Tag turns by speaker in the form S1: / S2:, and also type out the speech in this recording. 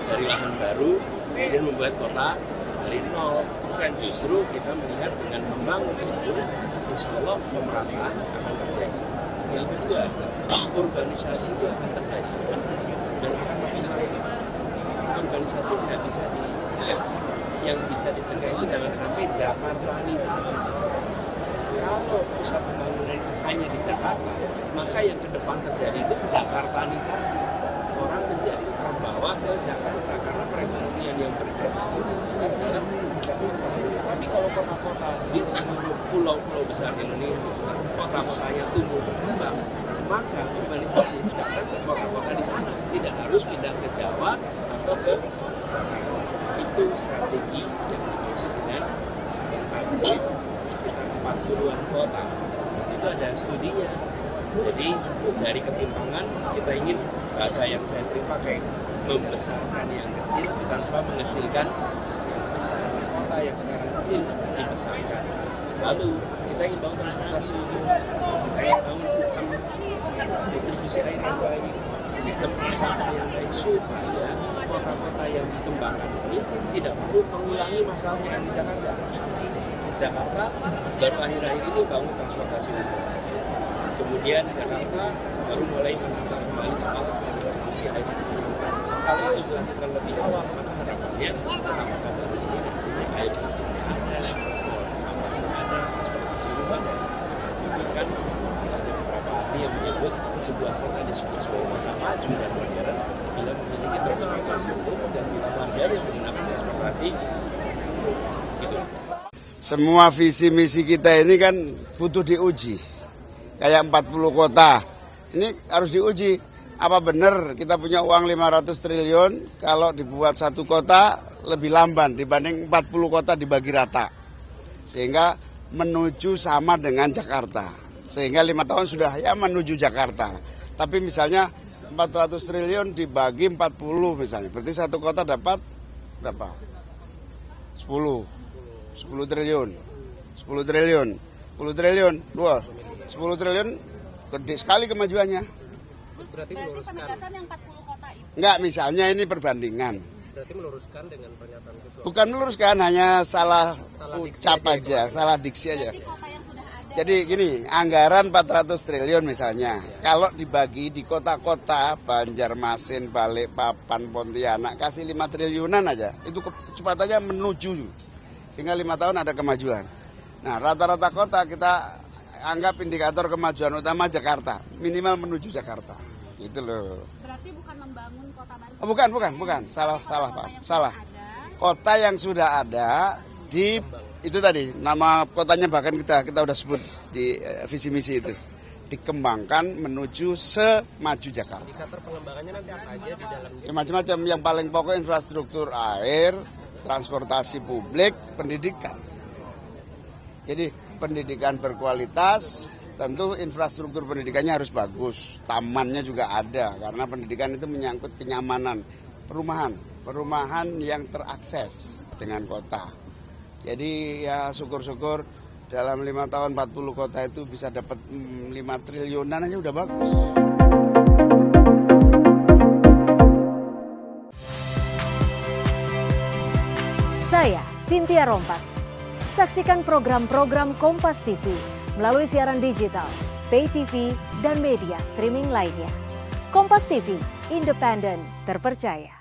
S1: dari lahan baru, kemudian membuat kota dari nol. Bukan, justru kita melihat dengan membangun itu, insya Allah pemerataan akan terjadi. Yang kedua, urbanisasi itu akan terjadi dan akan makin masif. Urbanisasi tidak bisa dicegah. Yang bisa dicegah itu jangan sampai Jakartanisasi. Kalau pusat pembangunan itu hanya di Jakarta, maka yang ke depan terjadi itu Jakartanisasi. Orang menjadi terbawa ke Jakarta karena perekonomian yang bergerak besar dalam Jakarta. Tapi kalau kota-kota di seluruh pulau-pulau besar Indonesia, kota-kotanya tumbuh berkembang, maka urbanisasi itu datang ke kota-kota di sana. Tidak harus pindah ke Jawa atau ke Jakarta. Itu strategi yang dimaksud dengan pabrik sekitar 40-an kota. Itu ada studinya. Jadi dari ketimpangan kita ingin, bahasa yang saya sering pakai, membesarkan yang kecil tanpa mengecilkan yang besar. Kota yang sekarang kecil dibesarkan. Lalu kita ingin bangun transportasi umum, kita ingin bangun sistem distribusi air yang baik, sistem sampah yang baik, supaya kota-kota yang dikembangkan ini tidak perlu mengulangi masalah yang di Jakarta. Jakarta baru akhir-akhir ini bangun transportasi umum. Kemudian Jakarta baru mulai menata kembali soal distribusi air bersih. Kalau itu dilakukan lebih awal, maka harapannya kota-kota baru ini nantinya air bersihnya ada, sampahnya ada, transportasi umum ada. Bahkan ada beberapa ahli yang menyebut sebuah kota disebut sebagai kota maju dan modern bila memiliki transportasi umum dan bila warganya menggunakan transportasi gitu.
S2: Semua visi misi kita ini kan butuh diuji. Kayak 40 kota, ini harus diuji. Apa benar kita punya uang 500 triliun kalau dibuat satu kota lebih lamban dibanding 40 kota dibagi rata. Sehingga menuju sama dengan Jakarta. Sehingga 5 tahun sudah ya menuju Jakarta. Tapi misalnya 400 triliun dibagi 40 misalnya. Berarti satu kota dapat berapa? 10 triliun. 10 triliun. 10 triliun. 10 triliun gede sekali kemajuannya.
S3: Gus, berarti penegasan yang 40 kota itu?
S2: Enggak, misalnya ini perbandingan.
S3: Berarti meluruskan dengan pernyataan Gus.
S2: Bukan meluruskan, hanya salah ucap aja, salah diksi aja.
S3: Kota yang sudah ada.
S2: Jadi gini, anggaran 400 triliun misalnya, kalau dibagi di kota-kota Banjarmasin, Balikpapan, Pontianak, kasih 5 triliunan aja, itu kecepatannya menuju. Sehingga 5 tahun ada kemajuan. Nah, rata-rata kota kita anggap indikator kemajuan utama Jakarta, minimal menuju Jakarta. Itu loh.
S3: Berarti bukan membangun kota baru.
S2: Bukan. Salah Pak. Salah. Kota yang sudah ada di itu tadi, nama kotanya bahkan kita udah sebut di visi misi itu. Dikembangkan menuju semaju Jakarta.
S3: Indikator pengembangannya nanti apa aja di dalamnya?
S2: Ya, macam-macam, yang paling pokok infrastruktur air, transportasi publik, pendidikan. Jadi pendidikan berkualitas, tentu infrastruktur pendidikannya harus bagus, tamannya juga ada, karena pendidikan itu menyangkut kenyamanan, perumahan yang terakses dengan kota. Jadi ya syukur-syukur dalam 5 tahun 40 kota itu bisa dapat 5 triliunan aja udah bagus.
S4: Saya Cynthia Rompas. Saksikan program-program Kompas TV melalui siaran digital, pay TV, dan media streaming lainnya. Kompas TV, independen, terpercaya.